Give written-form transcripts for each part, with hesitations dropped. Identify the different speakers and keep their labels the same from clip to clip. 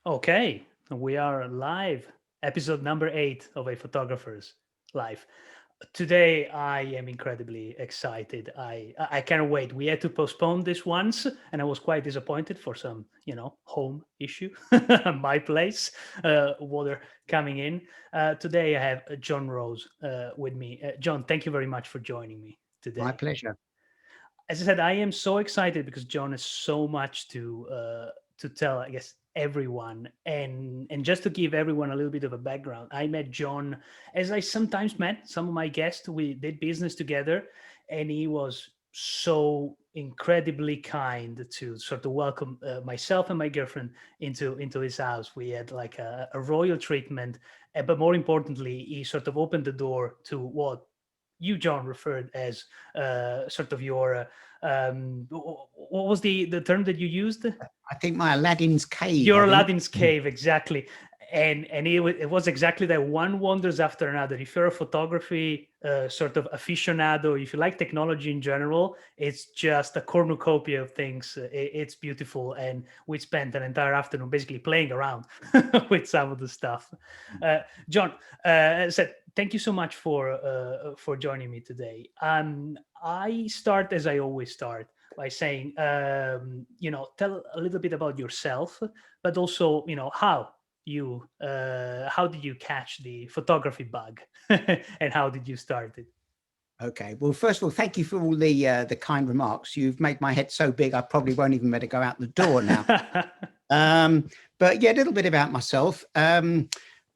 Speaker 1: Okay, we are live. Episode number 8 of A Photographer's Life. Today, I am incredibly excited. I can't wait. We had to postpone this once, and I was quite disappointed for some, home issue. My place, water coming in. Today, I have John Rose with me. John, thank you very much for joining me
Speaker 2: My
Speaker 1: today.
Speaker 2: pleasure.
Speaker 1: As I said, I am so excited because John has so much to tell. I guess everyone, and just to give everyone a little bit of a background, I met John as I sometimes met some of my guests. We did business together, and he was so incredibly kind to sort of welcome myself and my girlfriend into his house. We had like a royal treatment, but more importantly, he sort of opened the door to what you, John, referred as sort of your what was the term that you used?
Speaker 2: I think my Aladdin's cave, I
Speaker 1: Your
Speaker 2: think.
Speaker 1: Aladdin's cave, exactly. And it was exactly that, one wonders after another. If you're a photography sort of aficionado, if you like technology in general, it's just a cornucopia of things. It's beautiful, and we spent an entire afternoon basically playing around with some of the stuff. Uh, John, said thank you so much for joining me today. I start as I always start by saying, tell a little bit about yourself, but also, how did you catch the photography bug, and how did you start it?
Speaker 2: Okay. Well, first of all, thank you for all the kind remarks. You've made my head so big, I probably won't even better go out the door now. Um, but yeah, a little bit about myself.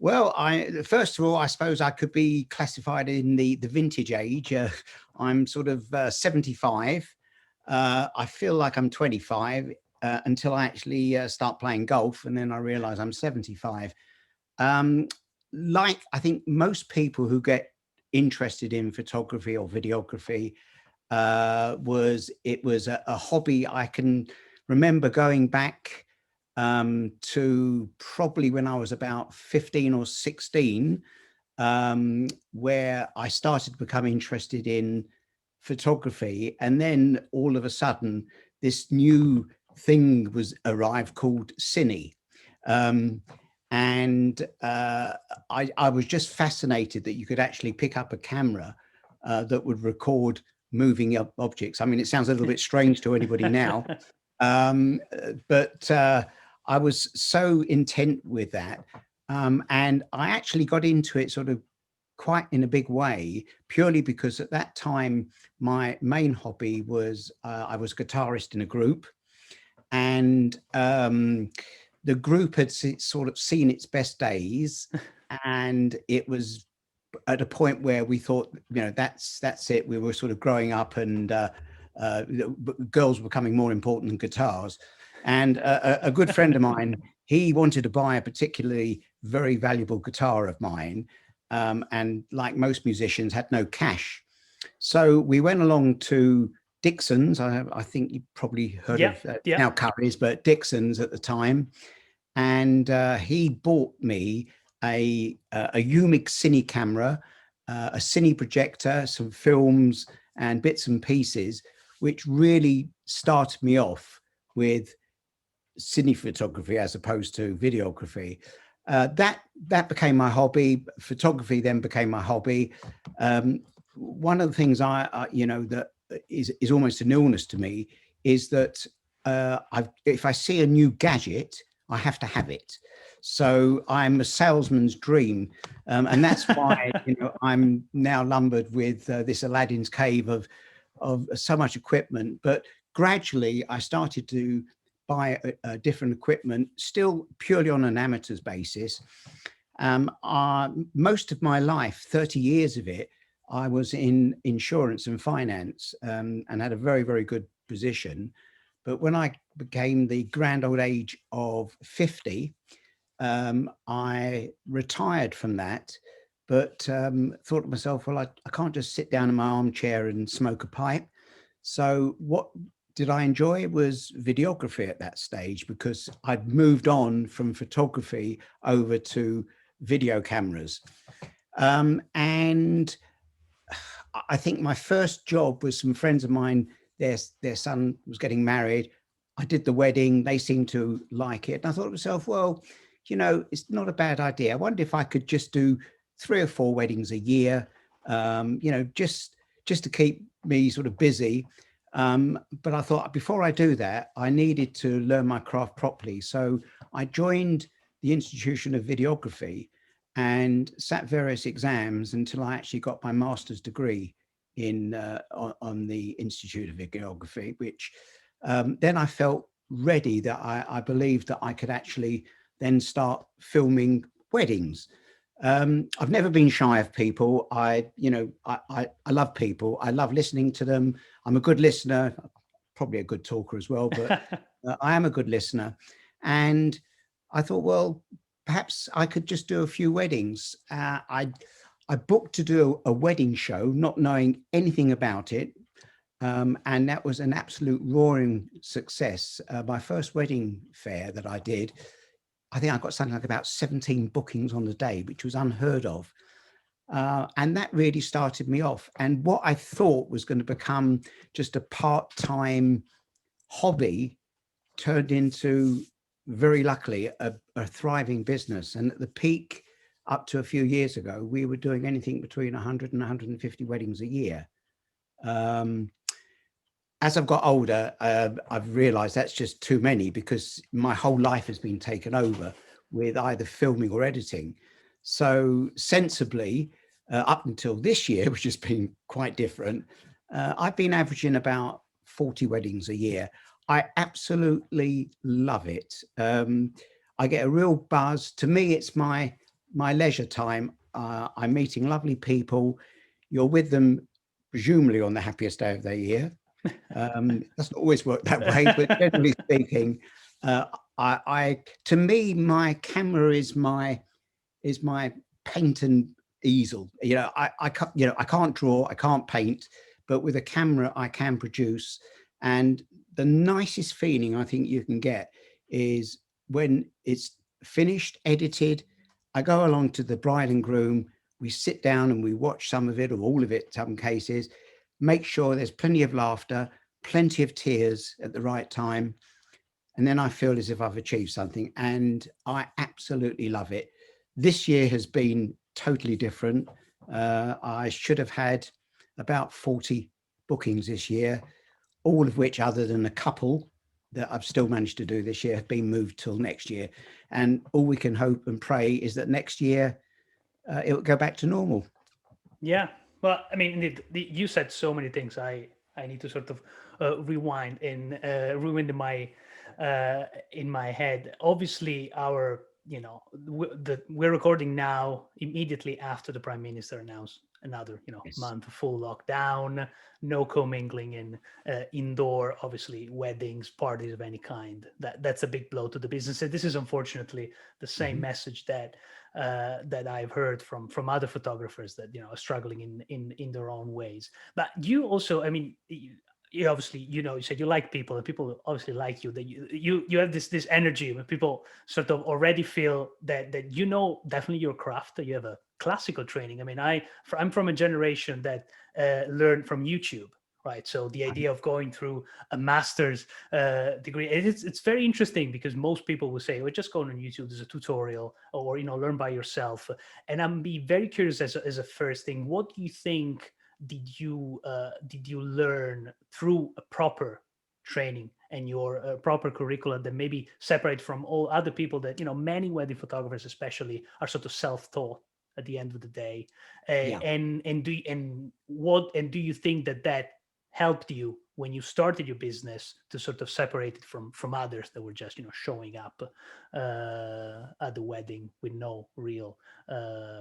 Speaker 2: Well, I first of all, I suppose I could be classified in the vintage age. I'm sort of 75. I feel like I'm 25 until I actually start playing golf, and then I realize I'm 75. Um, like I think most people who get interested in photography or videography, it was a hobby. I can remember going back to probably when I was about 15 or 16, where I started to become interested in photography, and then all of a sudden this new thing was arrived called cine. Um, and I was just fascinated that you could actually pick up a camera that would record moving objects. I mean, it sounds a little bit strange to anybody now, but I was so intent with that. And I actually got into it sort of quite in a big way, purely because at that time, my main hobby was I was a guitarist in a group. And the group had sort of seen its best days, and it was at a point where we thought, that's it. We were sort of growing up, and girls were becoming more important than guitars. And a good friend of mine, he wanted to buy a particularly very valuable guitar of mine, and like most musicians, had no cash. So we went along to Dixon's. I think you probably heard
Speaker 1: Yeah,
Speaker 2: of
Speaker 1: yeah.
Speaker 2: now Curry's, but Dixon's at the time. And he bought me a Umix Cine camera, a Cine projector, some films, and bits and pieces, which really started me off with cine photography as opposed to videography. That became my hobby. Photography then became my hobby. One of the things that is almost an illness to me is that if I see a new gadget, I have to have it. So I'm a salesman's dream, and that's why I'm now lumbered with this Aladdin's cave of so much equipment. But gradually, I started to buy different equipment, still purely on an amateur's basis. Most of my life, 30 years of it, I was in insurance and finance, and had a very, very good position. But when I became the grand old age of 50, I retired from that, but thought to myself, well, I can't just sit down in my armchair and smoke a pipe. So what did I enjoy? It was videography at that stage, because I'd moved on from photography over to video cameras. And I think my first job was some friends of mine, their son was getting married. I did the wedding, they seemed to like it. And I thought to myself, well, you know, it's not a bad idea. I wonder if I could just do 3 or 4 weddings a year, you know, just to keep me sort of busy. But I thought before I do that, I needed to learn my craft properly. So I joined the Institution of Videography and sat various exams until I actually got my master's degree in on the Institute of Videography, which then I felt ready, that I believed that I could actually then start filming weddings. I've never been shy of people. I love people. I love listening to them. I'm a good listener, probably a good talker as well, but I am a good listener. And I thought, well, perhaps I could just do a few weddings. I booked to do a wedding show, not knowing anything about it. And that was an absolute roaring success. My first wedding fair that I did, I think I got something like about 17 bookings on the day, which was unheard of. And that really started me off. And what I thought was going to become just a part-time hobby turned into, very luckily, a thriving business. And at the peak, up to a few years ago, we were doing anything between 100 and 150 weddings a year. As I've got older, I've realized that's just too many, because my whole life has been taken over with either filming or editing. So sensibly, up until this year, which has been quite different, I've been averaging about 40 weddings a year. I absolutely love it. I get a real buzz. To me, it's my leisure time. I'm meeting lovely people. You're with them presumably on the happiest day of their year. Doesn't always work that way, but generally speaking, uh, to me, my camera is my paint and easel. You know, I can't, you know, I can't draw, I can't paint, but with a camera I can produce. And the nicest feeling I think you can get is when it's finished, edited. I go along to the bride and groom, we sit down and we watch some of it or all of it, some cases, make sure there's plenty of laughter, plenty of tears at the right time. And then I feel as if I've achieved something, and I absolutely love it. This year has been totally different. I should have had about 40 bookings this year, all of which, other than a couple that I've still managed to do this year, have been moved till next year. And all we can hope and pray is that next year it will go back to normal.
Speaker 1: Yeah. Well, I mean, you said so many things. I need to sort of rewind and ruin in my head. Obviously, our we're recording now immediately after the Prime Minister announced another
Speaker 2: Yes.
Speaker 1: month of full lockdown, no commingling in indoor, obviously weddings, parties of any kind. That's a big blow to the business. And this is unfortunately the same
Speaker 2: Mhm.
Speaker 1: message that I've heard from other photographers that are struggling in their own ways. But you also, I mean, you obviously, you said you like people, and people obviously like you. That you have this energy when people sort of already feel that definitely your craft. That you have a classical training. I mean, I'm from a generation that learned from YouTube. Right, so the
Speaker 2: Right.
Speaker 1: idea of going through a master's degree, it's very interesting, because most people will say, "Oh, just go on YouTube. There's a tutorial, or learn by yourself." And I'm be very curious as a first thing. What do you think did you learn through a proper training and your proper curriculum that maybe separate from all other people that many wedding photographers especially are sort of self-taught at the end of the day,
Speaker 2: Yeah.
Speaker 1: and do you think that helped you when you started your business to sort of separate it from others that were just showing up at the wedding with no real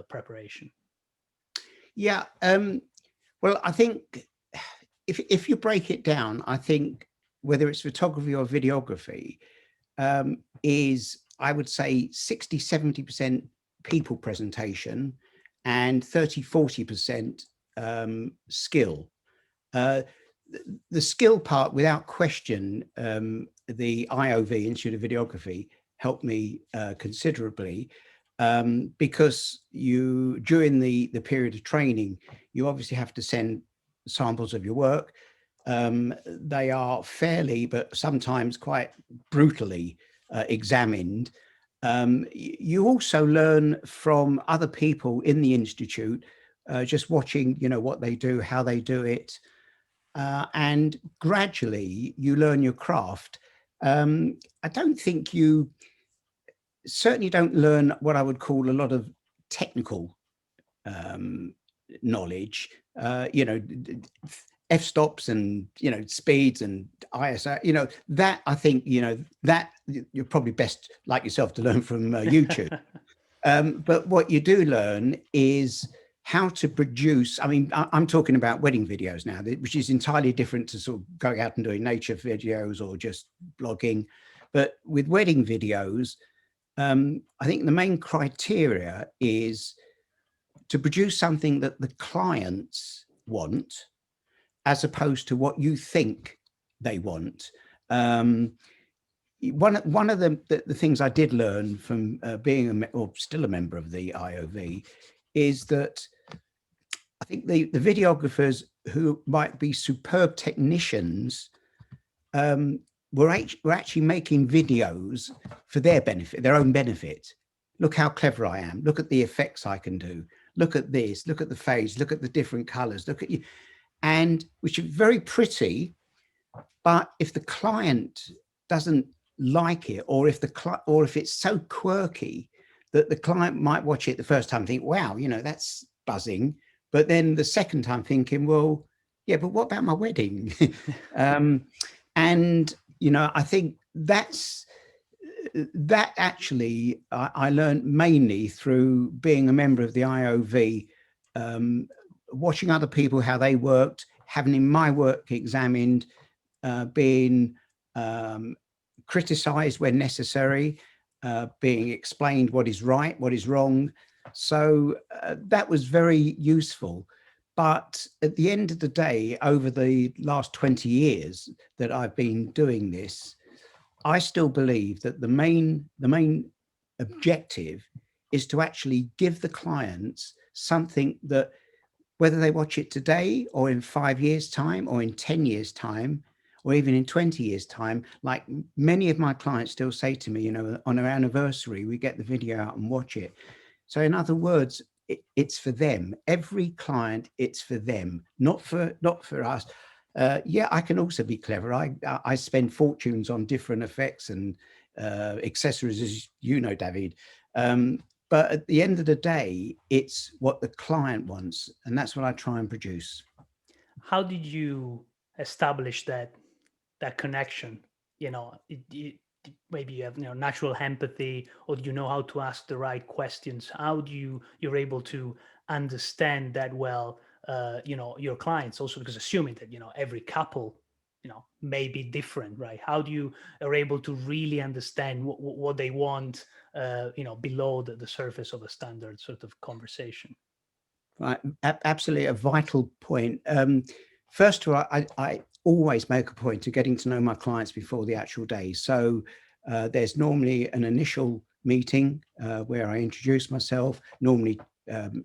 Speaker 1: preparation?
Speaker 2: Yeah. Well, I think if you break it down, I think whether it's photography or videography, is, I would say, 60, 70% people presentation and 30, 40% skill. Uh, the skill part, without question, the IOV, Institute of Videography, helped me considerably, because during the period of training, you obviously have to send samples of your work. They are fairly, but sometimes quite brutally examined. You also learn from other people in the institute, just watching, what they do, how they do it, and gradually you learn your craft. I don't think you certainly don't learn what I would call a lot of technical um, knowledge. F-stops and speeds and ISO. That I think that you're probably best like yourself to learn from YouTube. But what you do learn is how to produce. I mean, I'm talking about wedding videos now, which is entirely different to sort of going out and doing nature videos or just blogging. But with wedding videos, I think the main criteria is to produce something that the clients want, as opposed to what you think they want. One of the things I did learn from being or still a member of the IOV is that I think the videographers who might be superb technicians were actually making videos for their benefit, their own benefit. Look how clever I am. Look at the effects I can do. Look at this. Look at the phase. Look at the different colors. Look at you, and which is very pretty. But if the client doesn't like it, or if it's so quirky that the client might watch it the first time and think, wow, that's buzzing. But then the second time thinking, well, yeah, but what about my wedding? And, I think that actually I learned mainly through being a member of the IOV, watching other people, how they worked, having my work examined, being criticized when necessary, being explained what is right, what is wrong. So that was very useful. But at the end of the day, over the last 20 years that I've been doing this, I still believe that the main objective is to actually give the clients something that, whether they watch it today or in 5 years' time or in 10 years' time, or even in 20 years' time, like many of my clients still say to me, on our anniversary, we get the video out and watch it. So in other words, it's for them. Every client, it's for them, not for us. Yeah, I can also be clever. I spend fortunes on different effects and accessories, as David. But at the end of the day, it's what the client wants, and that's what I try and produce.
Speaker 1: How did you establish that connection? Maybe you have natural empathy, or do you know how to ask the right questions? How do you're able to understand that well, your clients also, because assuming that every couple may be different, right? How do you are able to really understand what they want, below the surface of a standard sort of conversation?
Speaker 2: Right, absolutely a vital point. First of all, I always make a point of getting to know my clients before the actual day. So there's normally an initial meeting where I introduce myself, normally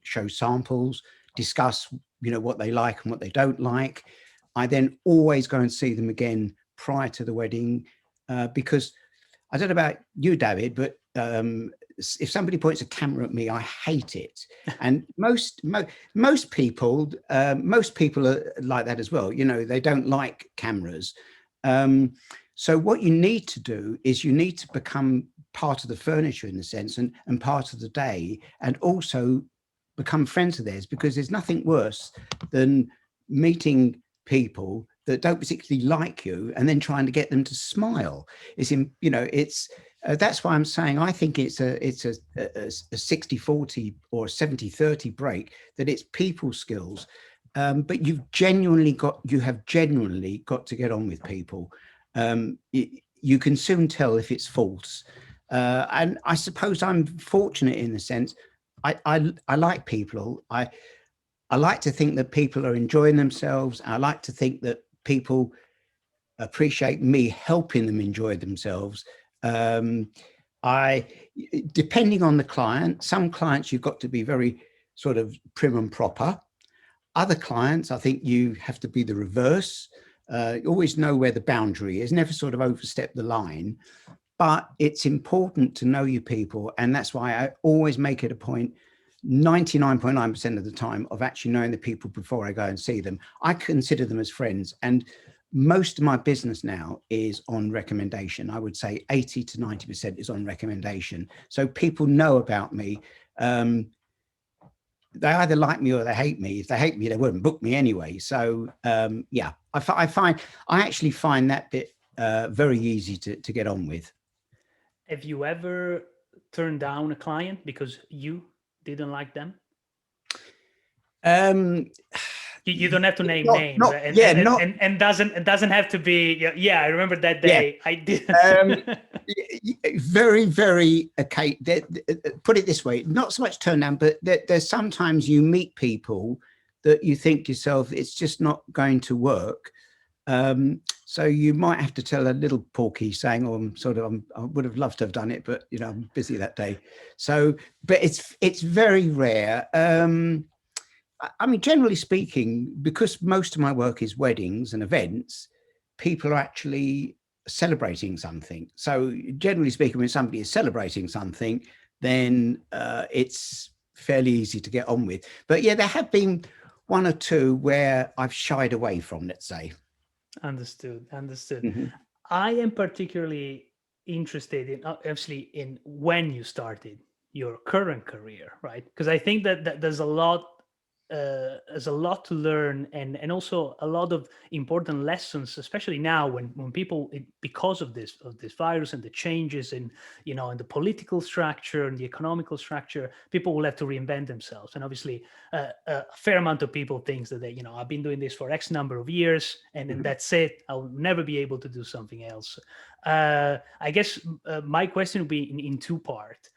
Speaker 2: show samples, discuss what they like and what they don't like. I then always go and see them again prior to the wedding, because I don't know about you, David, but if somebody points a camera at me, I hate it. And most people are like that as well. They don't like cameras. So what you need to do is you need to become part of the furniture in a sense, and part of the day, and also become friends of theirs, because there's nothing worse than meeting people that don't particularly like you and then trying to get them to smile. That's why I'm saying I think it's a 60-40 or a 70-30 break, that it's people skills. But you have genuinely got to get on with people. You can soon tell if it's false. And I suppose I'm fortunate in the sense I like people. I like to think that people are enjoying themselves. I like to think that people appreciate me helping them enjoy themselves. Depending on the client, some clients you've got to be very sort of prim and proper. Other clients, I think you have to be the reverse. You always know where the boundary is, never sort of overstep the line. But it's important to know your people. And that's why I always make it a point 99.9% of the time of actually knowing the people before I go and see them. I consider them as friends. And most of my business now is on recommendation. I would say 80 to 90% is on recommendation. So people know about me. They either like me or they hate me. If they hate me, they wouldn't book me anyway. So yeah, I actually find that bit very easy to get on with.
Speaker 1: Have you ever turned down a client because you didn't like them?
Speaker 2: Um,
Speaker 1: You don't have to name names, and doesn't have to be. Yeah, I remember that day. Yeah. I did.
Speaker 2: Very, very okay. Put it this way: not so much turn down, but there's sometimes you meet people that you think yourself, it's just not going to work. So you might have to tell a little porky saying, "Oh, I would have loved to have done it, but you know, I'm busy that day." So, but it's very rare. I mean, generally speaking, because most of my work is weddings and events, people are actually celebrating something. So generally speaking, when somebody is celebrating something, then it's fairly easy to get on with. But yeah, there have been one or two where I've shied away from, let's say.
Speaker 1: Understood.
Speaker 2: Mm-hmm.
Speaker 1: I am particularly interested in, obviously, in when you started your current career, right? Because I think that there's a lot to learn, and also a lot of important lessons, especially now when people, because of this virus and the changes in, in the political structure and the economical structure, people will have to reinvent themselves. And obviously a fair amount of people thinks that they, I've been doing this for X number of years, and then that's it, I'll never be able to do something else. I guess my question would be in two parts.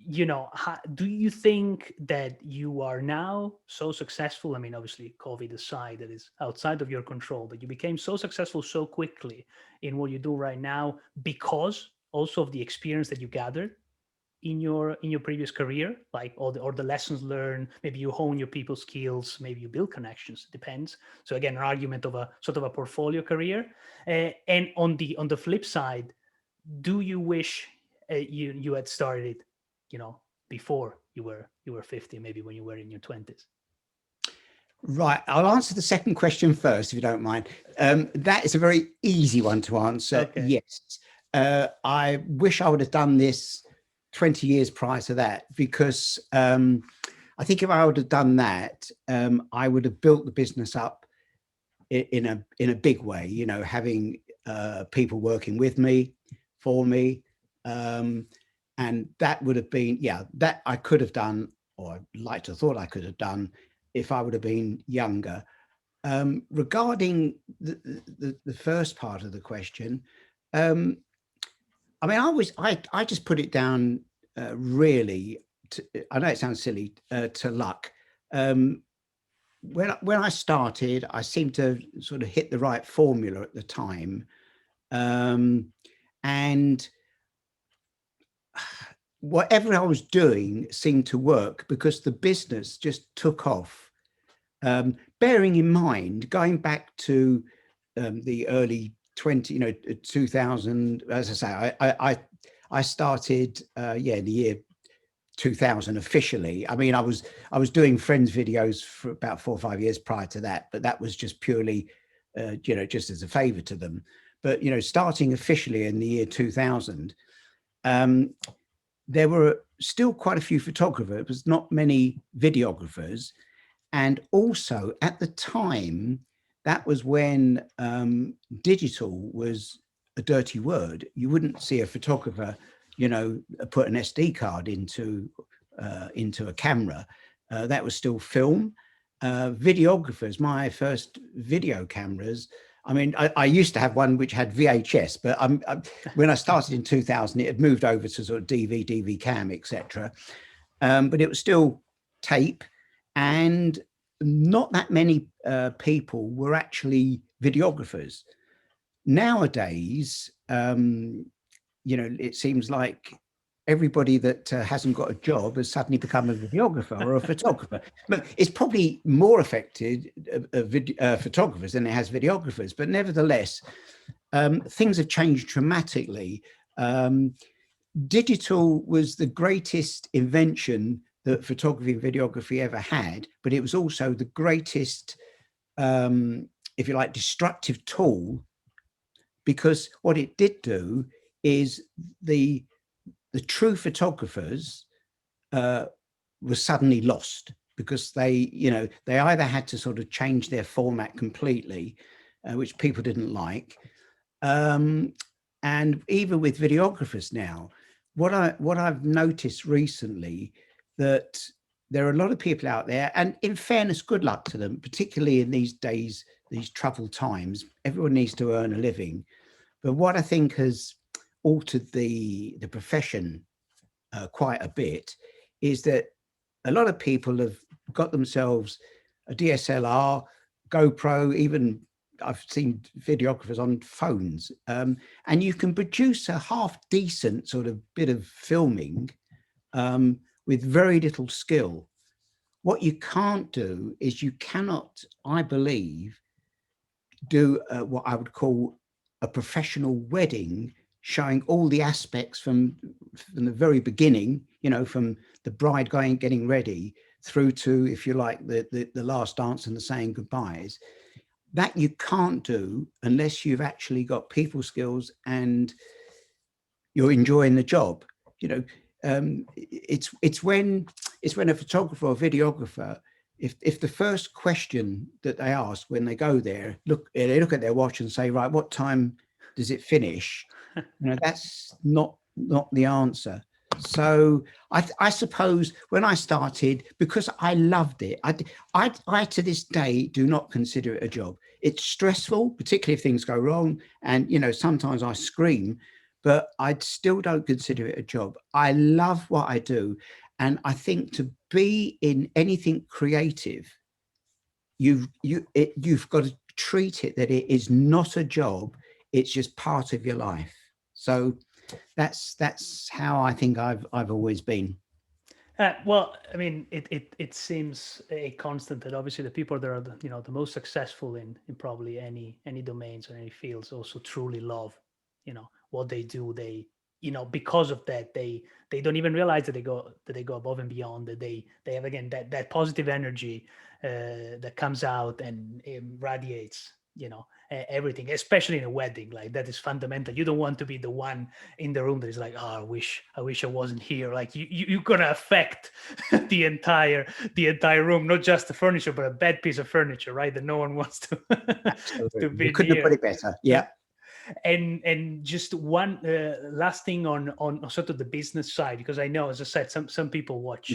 Speaker 1: Do you think that you are now so successful? I mean, obviously COVID aside, that is outside of your control, but you became so successful so quickly in what you do right now because also of the experience that you gathered in your previous career, like all the lessons learned. Maybe you hone your people skills, maybe you build connections, depends. So again, an argument of a sort of a portfolio career. And on the flip side, do you wish you had started, before you were 50, maybe when you were in your 20s?
Speaker 2: Right. I'll answer the second question first, if you don't mind. That is a very easy one to answer. Okay. Yes. I wish I would have done this 20 years prior to that, because I think if I would have done that, I would have built the business up in a big way, having people working with me, for me. And that would have been, that I could have done, or I'd like to have thought I could have done, if I would have been younger. Regarding the first part of the question, I mean, I just put it down really, I know it sounds silly, to luck. When I started, I seemed to sort of hit the right formula at the time. And whatever I was doing seemed to work because the business just took off. Bearing in mind, going back to the early 2000, as I say, I started, in the year 2000 officially. I mean, I was doing friends videos for about 4 or 5 years prior to that, but that was just purely, just as a favor to them. But, starting officially in the year 2000, there were still quite a few photographers, not many videographers. And also at the time, that was when digital was a dirty word. You wouldn't see a photographer, put an SD card into a camera. That was still film. Videographers, my first video cameras, I mean, I used to have one which had VHS, but when I started in 2000, it had moved over to sort of DV cam, etc. But it was still tape, and not that many people were actually videographers. Nowadays, it seems like everybody that hasn't got a job has suddenly become a videographer or a photographer. Look, it's probably more affected photographers than it has videographers, but nevertheless, things have changed dramatically. Digital was the greatest invention that photography and videography ever had, but it was also the greatest, if you like, destructive tool, because what it did do is the true photographers were suddenly lost, because they either had to sort of change their format completely, which people didn't like. And even with videographers now, what I've noticed recently, that there are a lot of people out there, and in fairness, good luck to them, particularly in these days, these troubled times. Everyone needs to earn a living. But what I think has altered the profession quite a bit is that a lot of people have got themselves a DSLR, GoPro, even I've seen videographers on phones, and you can produce a half decent sort of bit of filming with very little skill. What you can't do is you cannot, I believe, do what I would call a professional wedding, showing all the aspects from the very beginning, from the bride getting ready through to, if you like, the last dance and the saying goodbyes. That you can't do unless you've actually got people skills and you're enjoying the job. It's when a photographer or videographer, if the first question that they ask when they go there, they look at their watch and say, right, what time does it finish? That's not the answer. So I suppose when I started, because I loved it, I to this day do not consider it a job. It's stressful, particularly if things go wrong, and sometimes I scream, but I still don't consider it a job. I love what I do, and I think to be in anything creative, you've got to treat it that it is not a job; it's just part of your life. So that's how I think I've always been.
Speaker 1: Well, I mean, it seems a constant that obviously the people that are the most successful in probably any domains or any fields also truly love what they do. They because of that they don't even realize that they go above and beyond, that they have again that positive energy that comes out and it radiates everything, especially in a wedding. Like, that is fundamental. You don't want to be the one in the room that is like, oh, I wish I wasn't here. Like, you're gonna affect the entire room, not just the furniture, but a bad piece of furniture, right, that no one wants to
Speaker 2: Absolutely,
Speaker 1: to
Speaker 2: you
Speaker 1: be
Speaker 2: couldn't have put
Speaker 1: near.
Speaker 2: it better. Yeah.
Speaker 1: And just one last thing on sort of the business side, because I know, as I said, some people watch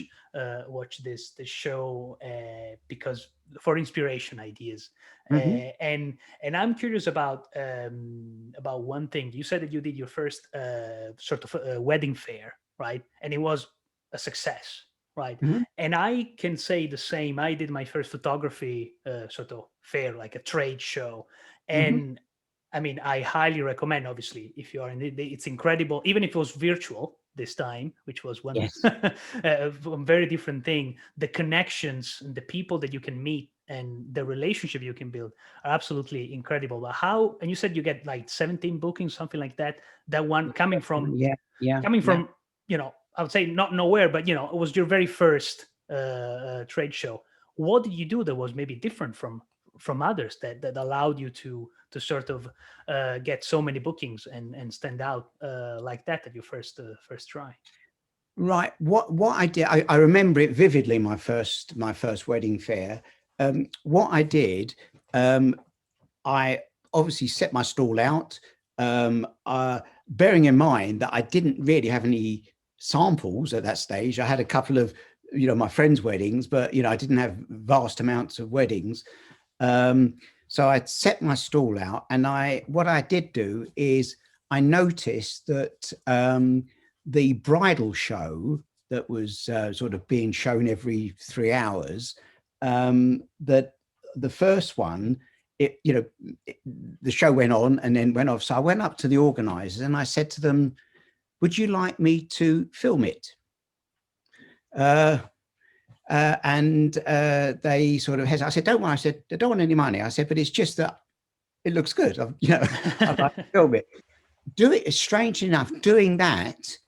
Speaker 1: this show because for inspiration ideas,
Speaker 2: Mm-hmm.
Speaker 1: and I'm curious about one thing. You said that you did your first sort of wedding fair, right, and it was a success, right?
Speaker 2: Mm-hmm.
Speaker 1: And I can say the same. I did my first photography sort of fair, like a trade show,
Speaker 2: Mm-hmm.
Speaker 1: and I mean, I highly recommend. Obviously, if you are in it, it's incredible. Even if it was virtual this time, which was one
Speaker 2: Yes.
Speaker 1: a very different thing, the connections and the people that you can meet and the relationship you can build are absolutely incredible. But how? And you said you get like 17 bookings, something like that. That one coming from
Speaker 2: Yeah. Yeah.
Speaker 1: coming
Speaker 2: Yeah.
Speaker 1: from I would say not nowhere, but it was your very first trade show. What did you do that was maybe different from others that allowed you to sort of get so many bookings and stand out like that at your first try?
Speaker 2: Right. What I did, I remember it vividly. My first wedding fair. What I did, I obviously set my stall out, bearing in mind that I didn't really have any samples at that stage. I had a couple of my friends' weddings, but I didn't have vast amounts of weddings. So I set my stall out, and what I did do is I noticed that the bridal show that was sort of being shown every 3 hours, that the first one, the show went on and then went off. So I went up to the organizers and I said to them, would you like me to film it? And they sort of hesitated. I said, don't worry. I said, I don't want any money. I said, but it's just that it looks good. You know, I'd like to film it. Do it. Strange enough, doing that,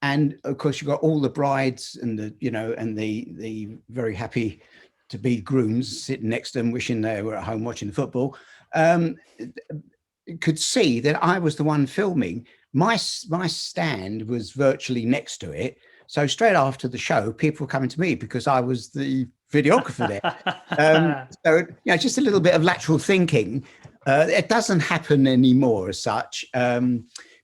Speaker 2: and of course you've got all the brides and the, you know, and the very happy to be grooms sitting next to them, wishing they were at home watching the football. Could see that I was the one filming. My stand was virtually next to it. So straight after the show, people were coming to me because I was the videographer there. So, you know, just a little bit of lateral thinking. It doesn't happen anymore as such,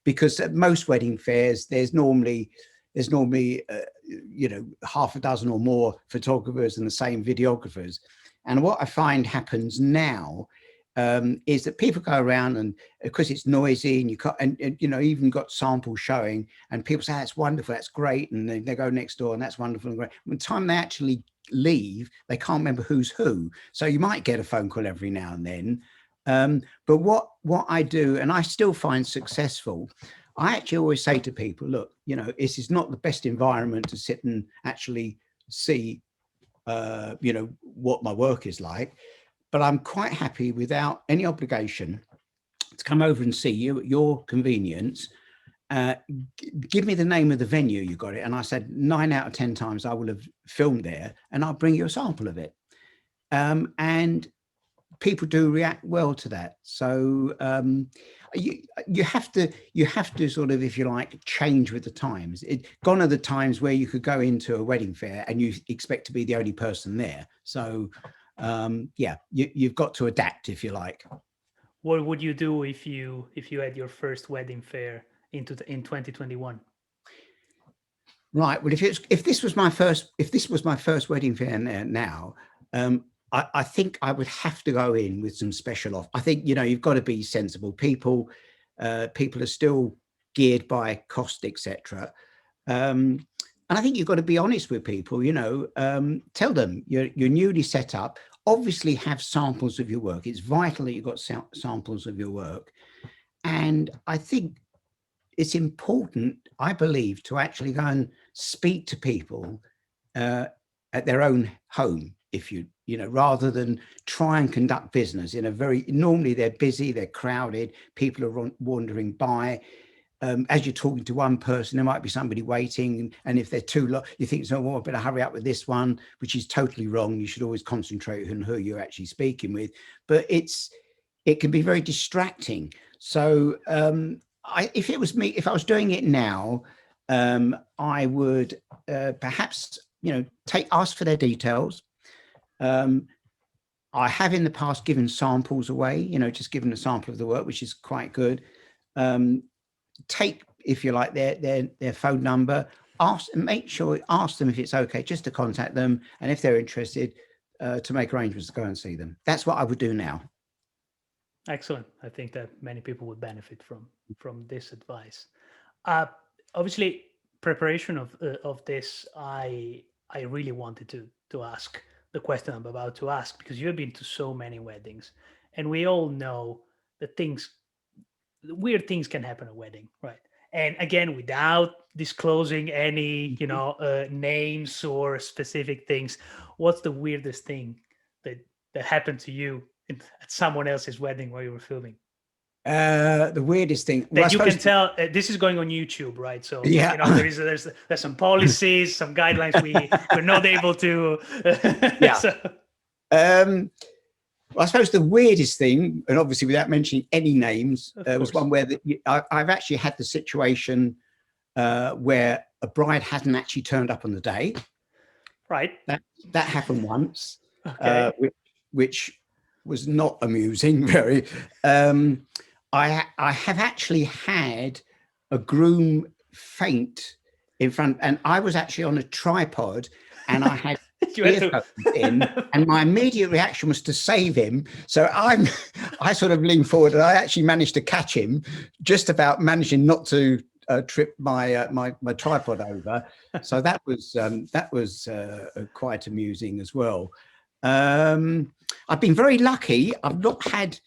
Speaker 2: because at most wedding fairs, there's normally you know, half a dozen or more photographers and the same videographers. And what I find happens now is that people go around, and because it's noisy, and you can't, and you know, even got samples showing, and people say that's wonderful, that's great, and they go next door, and that's wonderful and great. When the time they actually leave, they can't remember who's who. So you might get a phone call every now and then. But what I do, and I still find successful, I actually always say to people, look, you know, this is not the best environment to sit and actually see, you know, what my work is like. But I'm quite happy without any obligation to come over and see you at your convenience. Give me the name of the venue you got it. And I said 9 out of 10 times I will have filmed there, and I'll bring you a sample of it. And people do react well to that. So you have to sort of, if you like, change with the times. Gone are the times where you could go into a wedding fair and you expect to be the only person there. So yeah, you've got to adapt, if you like.
Speaker 1: What would you do if you had your first wedding fair in 2021?
Speaker 2: Right. Well, if this was my first wedding fair now, I think I would have to go in with some special off. I think, you know, you've got to be sensible. People are still geared by cost, etc. And I think you've got to be honest with people. You know, tell them you're newly set up. Obviously, have samples of your work. It's vital that you've got samples of your work. And I think it's important, I believe, to actually go and speak to people at their own home, if you know, rather than try and conduct business in a very, normally they're busy, they're crowded, people are wandering by. As you're talking to one person, there might be somebody waiting, and if they're too long, you think, so, well, I better hurry up with this one, which is totally wrong. You should always concentrate on who you're actually speaking with. But it can be very distracting. So if it was me, if I was doing it now, I would perhaps, you know, ask for their details. I have in the past given samples away, you know, just given a sample of the work, which is quite good. Take, if you like, their phone number, ask them if it's okay just to contact them, and if they're interested, to make arrangements to go and see them. That's what I would do now.
Speaker 1: Excellent. I think that many people would benefit from this advice. Obviously, preparation of this, I really wanted to ask the question I'm about to ask, because you've been to so many weddings, and we all know that weird things can happen at a wedding, right? And again, without disclosing any, you know, names or specific things, what's the weirdest thing that happened to you at someone else's wedding while you were filming?
Speaker 2: The weirdest thing
Speaker 1: That you can tell, this is going on YouTube, right? So
Speaker 2: yeah,
Speaker 1: you know, there's some policies, some guidelines we're not able to.
Speaker 2: Yeah.
Speaker 1: So.
Speaker 2: I suppose the weirdest thing, and obviously without mentioning any names, was one where I've actually had the situation where a bride hadn't actually turned up on the day.
Speaker 1: Right.
Speaker 2: That happened once,
Speaker 1: Okay.
Speaker 2: which was not amusing. Very. I have actually had a groom faint in front, and I was actually on a tripod, and I had earphones in, and my immediate reaction was to save him. So I sort of leaned forward, and I actually managed to catch him, just about managing not to trip my my tripod over. So that was quite amusing as well. I've been very lucky. I've not had,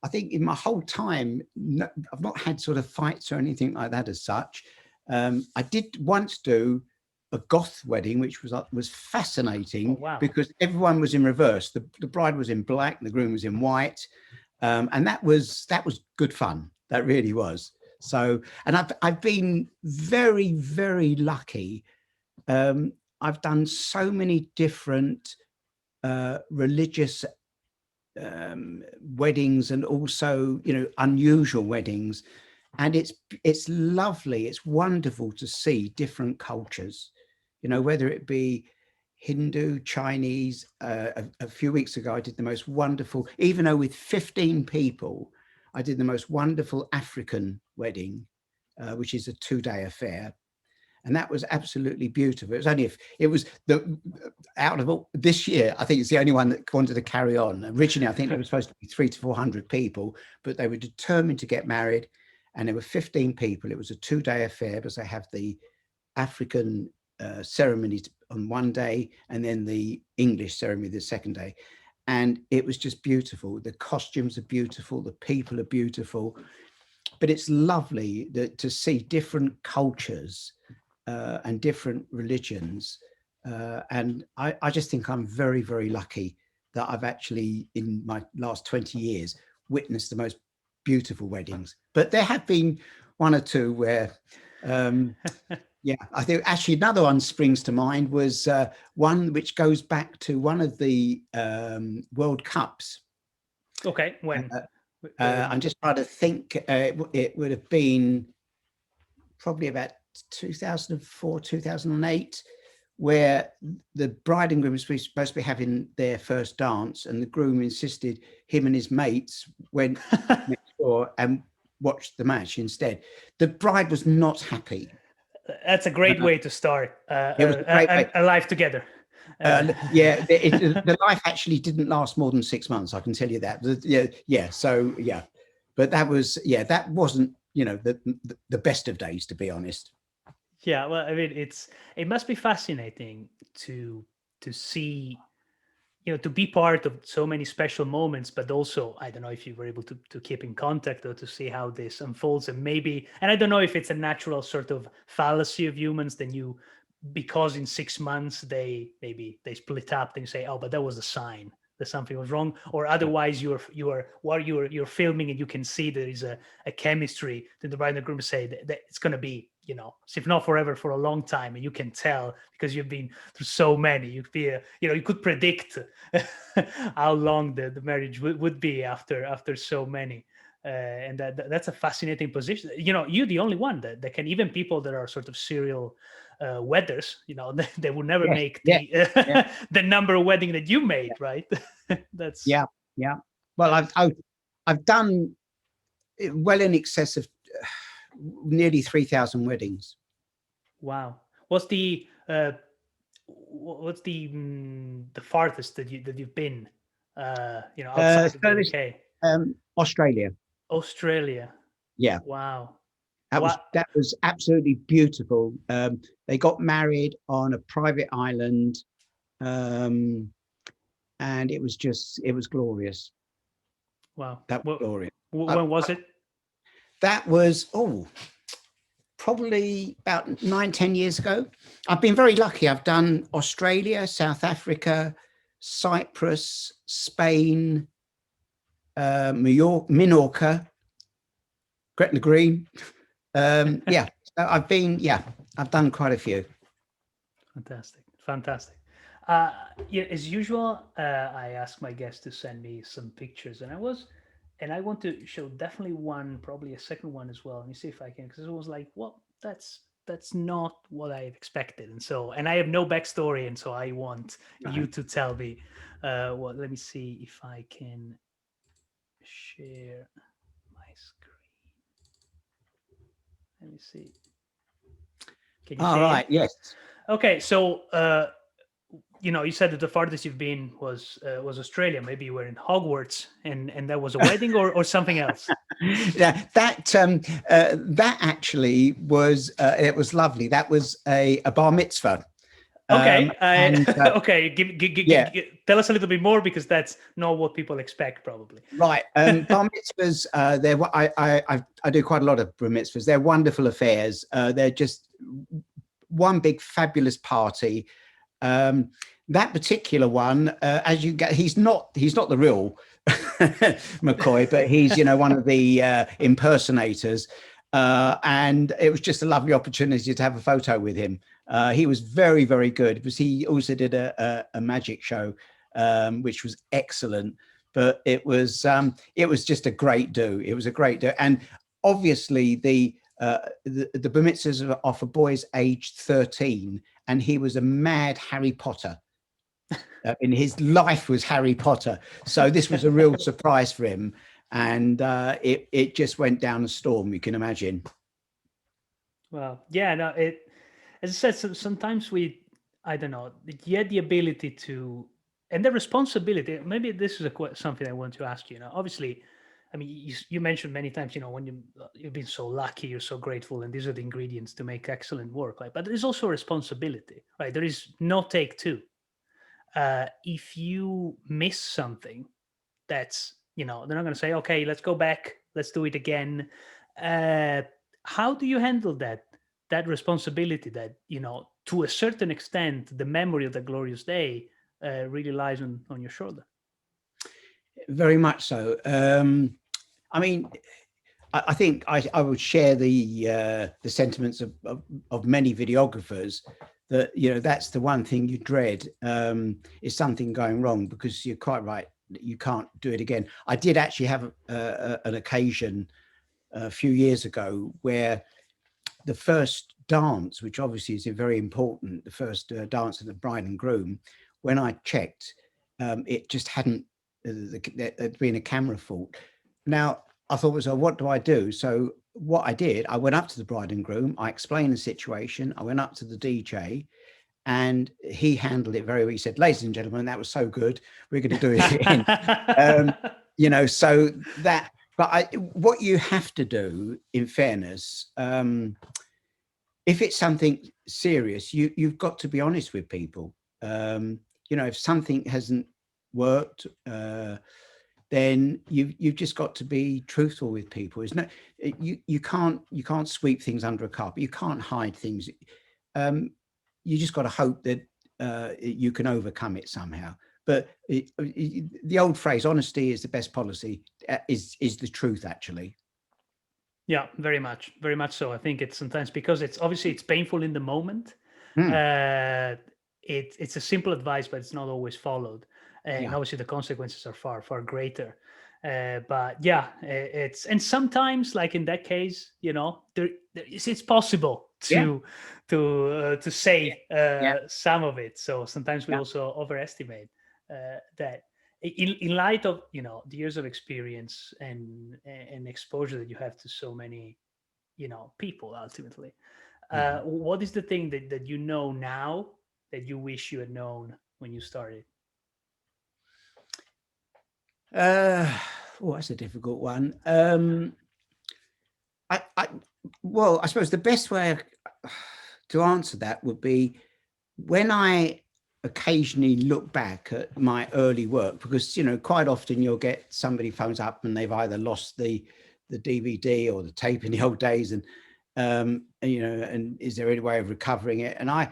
Speaker 2: I think in my whole time, I've not had sort of fights or anything like that as such. I did once do a goth wedding, which was
Speaker 1: Oh,
Speaker 2: fascinating
Speaker 1: wow.
Speaker 2: because everyone was in reverse. The bride was in black, the groom was in white, and that was good fun. That really was. So, and I've been very, very lucky. I've done so many different religious weddings, and also, you know, unusual weddings, and it's lovely, it's wonderful to see different cultures, you know, whether it be Hindu, Chinese. A few weeks ago I did the most wonderful, even though with 15 people, I did the most wonderful African wedding, which is a 2-day affair, and that was absolutely beautiful. It was only if it was the out of all this year, I think it's the only one that wanted to carry on. Originally, I think there was supposed to be 300 to 400 people, but they were determined to get married, and there were 15 people. It was a 2-day affair because they have the African ceremony on one day, and then the English ceremony the second day. And it was just beautiful. The costumes are beautiful. The people are beautiful. But it's lovely to see different cultures and different religions. And I just think I'm very, very lucky that I've actually, in my last 20 years, witnessed the most beautiful weddings. But there have been one or two where, yeah, I think actually another one springs to mind was one which goes back to one of the World Cups.
Speaker 1: Okay, when?
Speaker 2: I'm just trying to think. It would have been probably about 2004, 2008, where the bride and groom were supposed to be having their first dance, and the groom insisted him and his mates went next door and watched the match instead. The bride was not happy.
Speaker 1: That's a great way to start
Speaker 2: It was a great way.
Speaker 1: a life together.
Speaker 2: Yeah, the life actually didn't last more than 6 months. I can tell you that. Yeah. So yeah, but that wasn't, you know, the best of days, to be honest.
Speaker 1: Yeah, well, I mean, it must be fascinating to see, you know, to be part of so many special moments, but also I don't know if you were able to keep in contact or to see how this unfolds, and maybe, and I don't know if it's a natural sort of fallacy of humans, then you, because in 6 months maybe they split up, then you say, oh, but that was a sign that something was wrong, or otherwise you're filming and you can see there is a chemistry, then the bride and the groom say that it's going to be, you know, if not forever, for a long time, and you can tell because you've been through so many. You'd be you know, you could predict how long the marriage would be after so many. And that's a fascinating position. You know, you're the only one that can, even people that are sort of serial wedders, you know, they would never
Speaker 2: Yes,
Speaker 1: make
Speaker 2: yeah,
Speaker 1: the
Speaker 2: yeah,
Speaker 1: the number of wedding that you made, right? That's
Speaker 2: yeah, yeah. Well, I've done well in excess of nearly 3,000 weddings.
Speaker 1: wow. What's the farthest that you've been, you know, outside of the
Speaker 2: Furthest,
Speaker 1: UK?
Speaker 2: Australia.
Speaker 1: Australia.
Speaker 2: Yeah,
Speaker 1: Wow.
Speaker 2: that was
Speaker 1: What?
Speaker 2: absolutely beautiful. They got married on a private island, um, and it was glorious.
Speaker 1: Wow.
Speaker 2: That was glorious. I,
Speaker 1: When was it?
Speaker 2: that was probably about 9, 10 years ago. I've been very lucky. I've done Australia, South Africa, Cyprus, Spain, Minorca, Gretna Green. Yeah, so I've done quite a few.
Speaker 1: Fantastic. Fantastic. Yeah, as usual, I ask my guests to send me some pictures, and I want to show definitely one, probably a second one as well. Let me see if I can, because it was like, well, that's not what I expected, and so, and I have no backstory, and so I want you
Speaker 2: Right.
Speaker 1: to tell me. What? Let me see if I can share my screen. Let me see. Can you
Speaker 2: All
Speaker 1: see
Speaker 2: right.
Speaker 1: it?
Speaker 2: Yes.
Speaker 1: Okay, so you know, you said that the farthest you've been was Australia. Maybe you were in Hogwarts, and that was a wedding, or something else.
Speaker 2: Yeah, that actually was it was lovely. That was a bar mitzvah.
Speaker 1: Okay,
Speaker 2: And
Speaker 1: okay.
Speaker 2: yeah,
Speaker 1: Tell us a little bit more, because that's not what people expect, probably.
Speaker 2: right. Bar mitzvahs, I do quite a lot of bar mitzvahs. They're wonderful affairs. They're just one big fabulous party. Um, that particular one, as you get, he's not the real McCoy, but he's one of the impersonators. And it was just a lovely opportunity to have a photo with him. He was very, very good, because he also did a magic show, which was excellent. But it was just a great do. It was a great do, and obviously the bar mitzvahs are for boys aged 13, and he was a mad Harry Potter. In his life was Harry Potter, so this was a real surprise for him, and it just went down a storm, you can imagine.
Speaker 1: Well, yeah, no, as I said, sometimes I don't know, you had the ability to, and the responsibility. Maybe this is something I want to ask you. Obviously, I mean, you mentioned many times, when you've been so lucky, you're so grateful, and these are the ingredients to make excellent work, right? But there's also a responsibility, right? There is no take two. If you miss something, that's, they're not going to say, okay, let's go back, let's do it again. uh, how do you handle that responsibility, that, to a certain extent, the memory of the glorious day really lies on your shoulder?
Speaker 2: Very much so. I mean, I think I would share the sentiments of many videographers, that that's the one thing you dread, is something going wrong, because you're quite right, you can't do it again. I did actually have an occasion a few years ago where the first dance, which obviously is very important, the first dance of the bride and groom, when I checked, it just hadn't, there'd been a camera fault. Now, I thought, so what do I do? So what I did, I went up to the bride and groom, I explained the situation, I went up to the DJ, and he handled it very well. He said, ladies and gentlemen, that was so good, we're going to do it again. So that, but what you have to do, in fairness, if it's something serious, you've got to be honest with people. If something hasn't worked, then you've just got to be truthful with people. It's not, you can't sweep things under a carpet. You can't hide things. You just got to hope that you can overcome it somehow. But the old phrase, honesty is the best policy, is the truth, actually.
Speaker 1: Yeah, very much so. I think it's sometimes, because it's obviously it's painful in the moment.
Speaker 2: Mm,
Speaker 1: uh it's a simple advice, but it's not always followed, and
Speaker 2: yeah,
Speaker 1: obviously the consequences are far, far greater. But yeah, it's, and sometimes, like in that case, it's possible
Speaker 2: yeah,
Speaker 1: to say
Speaker 2: yeah,
Speaker 1: some of it. So sometimes we
Speaker 2: yeah.
Speaker 1: also overestimate that. In light of, the years of experience and exposure that you have to so many, people, ultimately,
Speaker 2: Mhm.
Speaker 1: what is the thing that you know now that you wish you had known when you started?
Speaker 2: Uh, oh, that's a difficult one. I well, I suppose the best way to answer that would be, when I occasionally look back at my early work, because quite often you'll get somebody phones up and they've either lost the DVD or the tape in the old days, and is there any way of recovering it? And I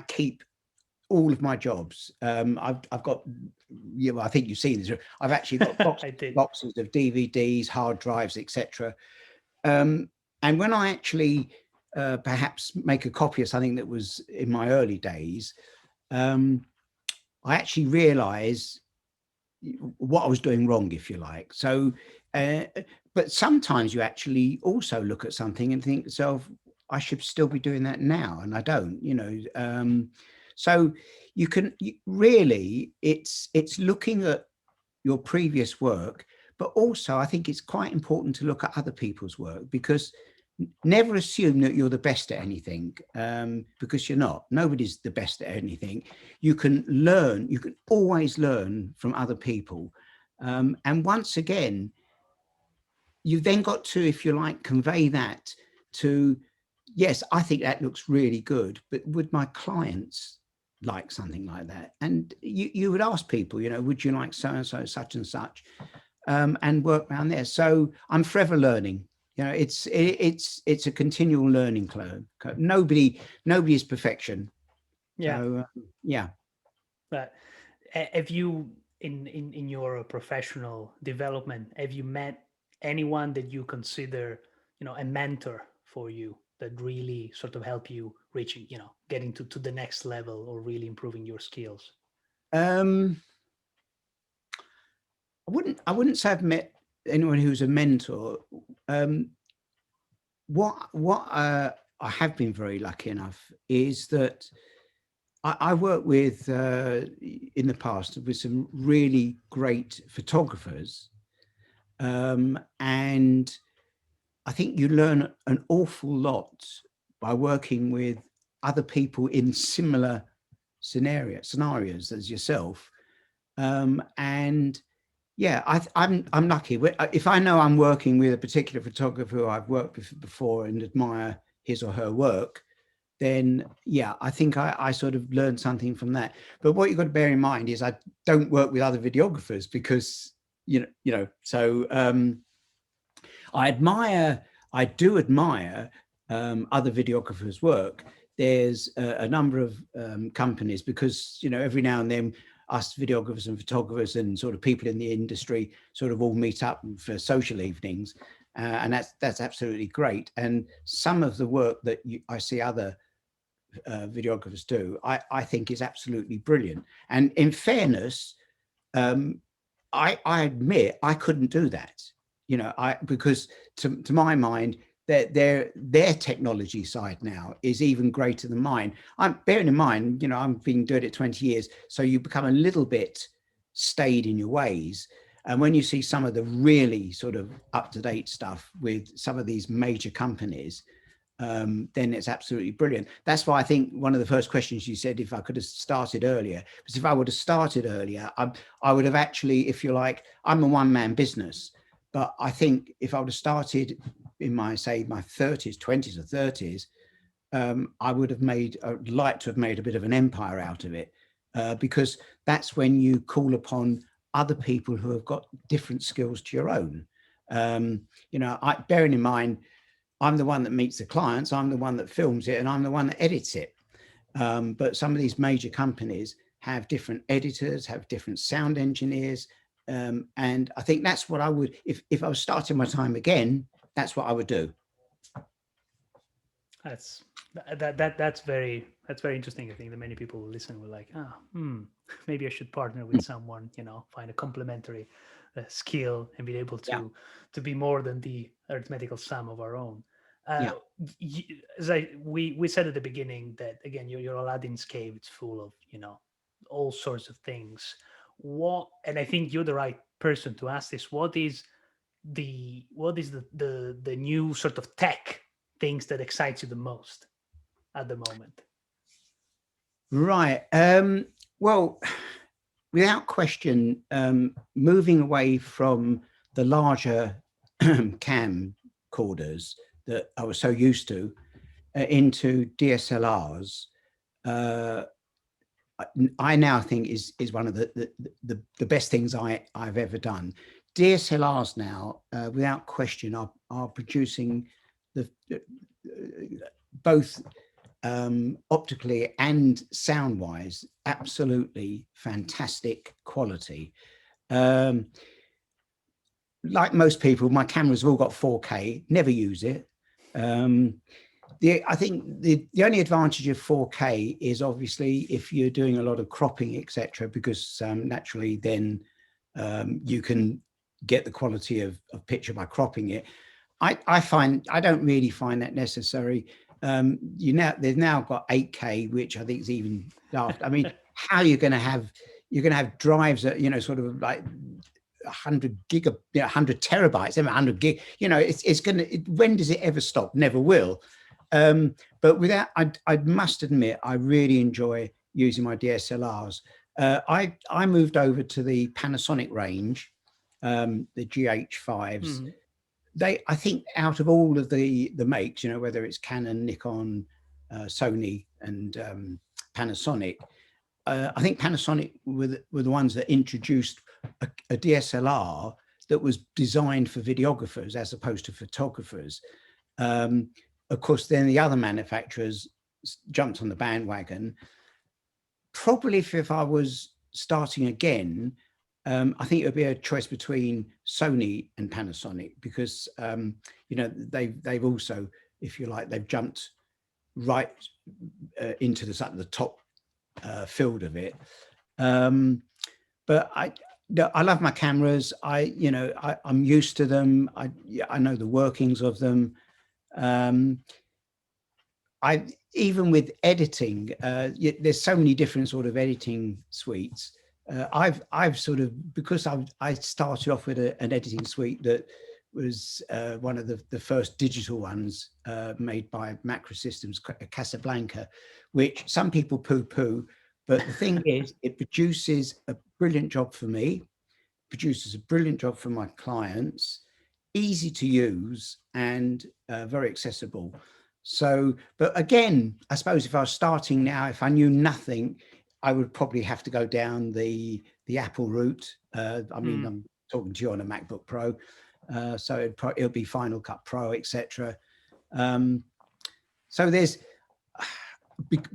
Speaker 2: keep all of my jobs. I've got, I think you've seen this. I've actually got
Speaker 1: I did.
Speaker 2: boxes of DVDs, hard drives, etc. And when I actually perhaps make a copy of something that was in my early days, um, I actually realise what I was doing wrong, if you like. So, uh, but sometimes you actually also look at something and think to yourself, I should still be doing that now, and I don't. So really, it's looking at your previous work, but also I think it's quite important to look at other people's work, because never assume that you're the best at anything, because you're not. Nobody's the best at anything. You can learn, you can always learn from other people. And once again, you've then got to, if you like, convey that to yes, I think that looks really good, but would my clients like something like that? And you would ask people, you know, would you like so and so, such and such, and work around there. So I'm forever learning. You know, it's a continual learning curve. Nobody is perfection.
Speaker 1: Yeah.
Speaker 2: So yeah.
Speaker 1: But have you, in your professional development, have you met anyone that you consider, a mentor for you, that really sort of help you reaching, getting to the next level, or really improving your skills?
Speaker 2: Um, I wouldn't say I've met anyone who's a mentor. Um, what I have been very lucky enough is that I work with in the past with some really great photographers, and I think you learn an awful lot by working with other people in similar scenarios as yourself. And yeah, I'm lucky. If I know I'm working with a particular photographer who I've worked with before and admire his or her work, then yeah, I think I sort of learned something from that. But what you've got to bear in mind is I don't work with other videographers because so I admire, I do admire other videographers' work. There's a number of companies, because every now and then us videographers and photographers and sort of people in the industry sort of all meet up for social evenings, and that's absolutely great. And some of the work that I see other videographers do, I think is absolutely brilliant. And in fairness, um, I admit I couldn't do that, because to my mind, their technology side now is even greater than mine. I'm bearing in mind, I've been doing it 20 years, so you become a little bit stayed in your ways. And when you see some of the really sort of up-to-date stuff with some of these major companies, then it's absolutely brilliant. That's why I think one of the first questions you said, if I could have started earlier, because if I would have started earlier, I would have actually, if you like, I'm a one-man business, but I think if I would have started in my 30s, 20s or 30s, I would have I'd like to have made a bit of an empire out of it, because that's when you call upon other people who have got different skills to your own. Bearing in mind, I'm the one that meets the clients, I'm the one that films it, and I'm the one that edits it. But some of these major companies have different editors, have different sound engineers. And I think that's what I would, if I was starting my time again, that's what I would do.
Speaker 1: That's that's very interesting. I think that many people who listen were like, maybe I should partner with someone, find a complementary skill, and be able
Speaker 2: Yeah,
Speaker 1: to be more than the arithmetical sum of our own.
Speaker 2: yeah.
Speaker 1: As we said at the beginning, that again, your Aladdin's cave, it's full of all sorts of things. And I think you're the right person to ask this. What is the new sort of tech things that excites you the most at the moment?
Speaker 2: Right. Well, without question, moving away from the larger camcorders that I was so used to, into DSLRs, uh, I now think is one of the best things I've ever done. DSLRs now, without question, are producing the both optically and sound wise, absolutely fantastic quality. Um, like most people, my cameras have all got 4K. Never use it. I think the only advantage of 4K is obviously if you're doing a lot of cropping, etc., because naturally then you can get the quality of picture by cropping it. I find I don't really find that necessary. They've now got 8K, which I think is even daft. I mean, how you're going to have drives that sort of like 100 terabytes, 100 gig. It's going to. When does it ever stop? Never will. But without, I must admit, I really enjoy using my DSLRs. I moved over to the Panasonic range, the GH5s.
Speaker 1: Mm-hmm.
Speaker 2: I think out of all of the makes, you know, whether it's Canon, Nikon, Sony, and Panasonic, I think Panasonic were the ones that introduced a DSLR that was designed for videographers as opposed to photographers. Of course, then the other manufacturers jumped on the bandwagon. Probably if I was starting again, I think it would be a choice between Sony and Panasonic, because you know, they've also, if you like, they've jumped right into the top field of it. But I love my cameras. I'm used to them. I know the workings of them. Even with editing, there's so many different sort of editing suites. I've sort of, because I started off with an editing suite that was one of the first digital ones made by Macro Systems, Casablanca, which some people poo-poo, but the thing is, it produces a brilliant job for me, produces a brilliant job for my clients, easy to use, and very accessible. So, but again, I suppose if I was starting now, if I knew nothing, I would probably have to go down the Apple route. I mean, I'm talking to you on a MacBook Pro, so it'll be Final Cut Pro, etc. So there's,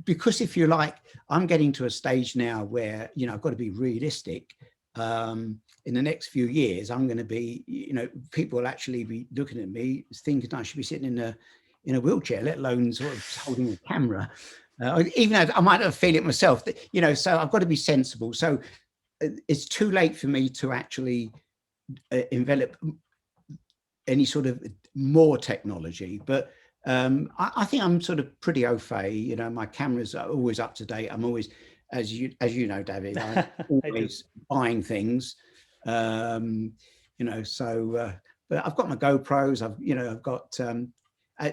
Speaker 2: because if you like, I'm getting to a stage now where, you know, I've got to be realistic. In the next few years, I'm going to be, you know, people will actually be looking at me thinking I should be sitting in a wheelchair, let alone sort of holding a camera. Even though I might not feel it myself, you know, so I've got to be sensible. So it's too late for me to actually envelop any sort of more technology. But I think I'm sort of pretty au fait. You know, my cameras are always up to date. I'm always, as you know, David, I'm always buying things. You know, so but I've got my GoPros. I've got.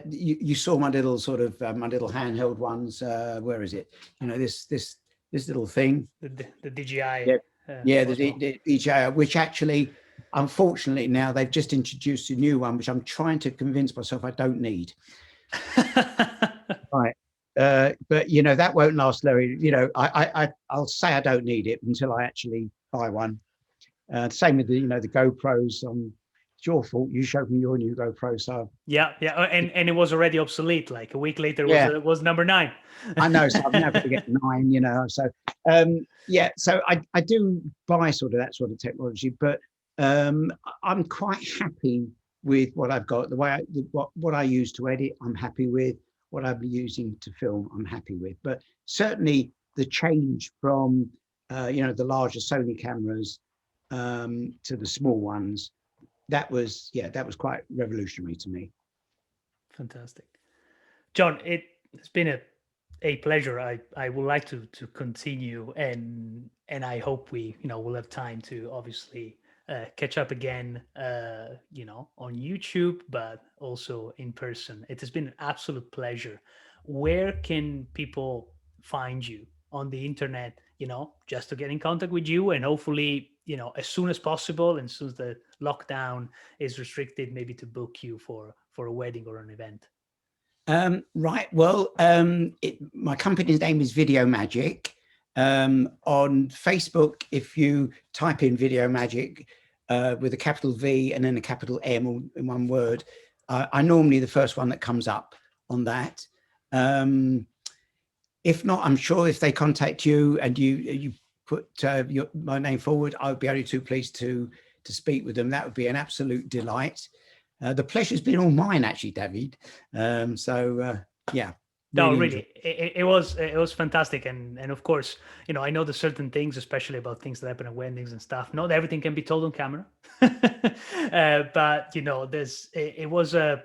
Speaker 2: You saw my little sort of my little handheld ones. Where is it? You know, this little thing.
Speaker 1: The DJI.
Speaker 2: Yeah, the DJI, which actually, unfortunately, now they've just introduced a new one, which I'm trying to convince myself I don't need. Right. But you know, that won't last, Larry. You know, I'll say I don't need it until I actually buy one. Same with the GoPros. It's your fault. You showed me your new GoPro, so
Speaker 1: yeah, and it was already obsolete. Like a week later, it was number 9.
Speaker 2: I know, so I've now got to get 9. You know, so yeah, so I do buy sort of that sort of technology, but I'm quite happy with what I've got. The way what I use to edit, I'm happy with. What I'm using to film, I'm happy with. But certainly the change from the larger Sony cameras to the small ones, that was quite revolutionary to me.
Speaker 1: Fantastic. John, it's been a pleasure. I would like to continue, and I hope we will have time to obviously catch up again, on YouTube, but also in person. It has been an absolute pleasure. Where can people find you on the internet, just to get in contact with you, and hopefully, as soon as possible, and as soon as the lockdown is restricted, maybe to book you for a wedding or an event?
Speaker 2: Right. Well, my company's name is Video Magic. On Facebook, if you type in Video Magic with a capital V and then a capital M, all in one word, I'm normally the first one that comes up on that. If not, I'm sure if they contact you and you put my name forward, I would be only too pleased to speak with them. That would be an absolute delight. The pleasure's been all mine, actually, David. Yeah.
Speaker 1: No, really, it was fantastic, and of course, I know there's certain things, especially about things that happen at weddings and stuff. Not everything can be told on camera, but it was a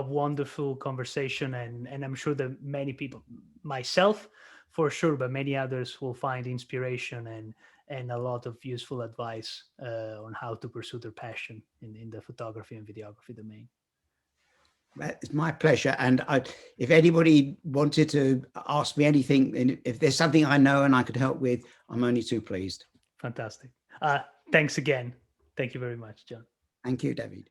Speaker 1: wonderful conversation, and I'm sure that many people, myself for sure, but many others will find inspiration and a lot of useful advice on how to pursue their passion in the photography and videography domain.
Speaker 2: It's my pleasure. And if anybody wanted to ask me anything, and if there's something I know and I could help with, I'm only too pleased.
Speaker 1: Fantastic. Thanks again. Thank you very much, John.
Speaker 2: Thank you, David.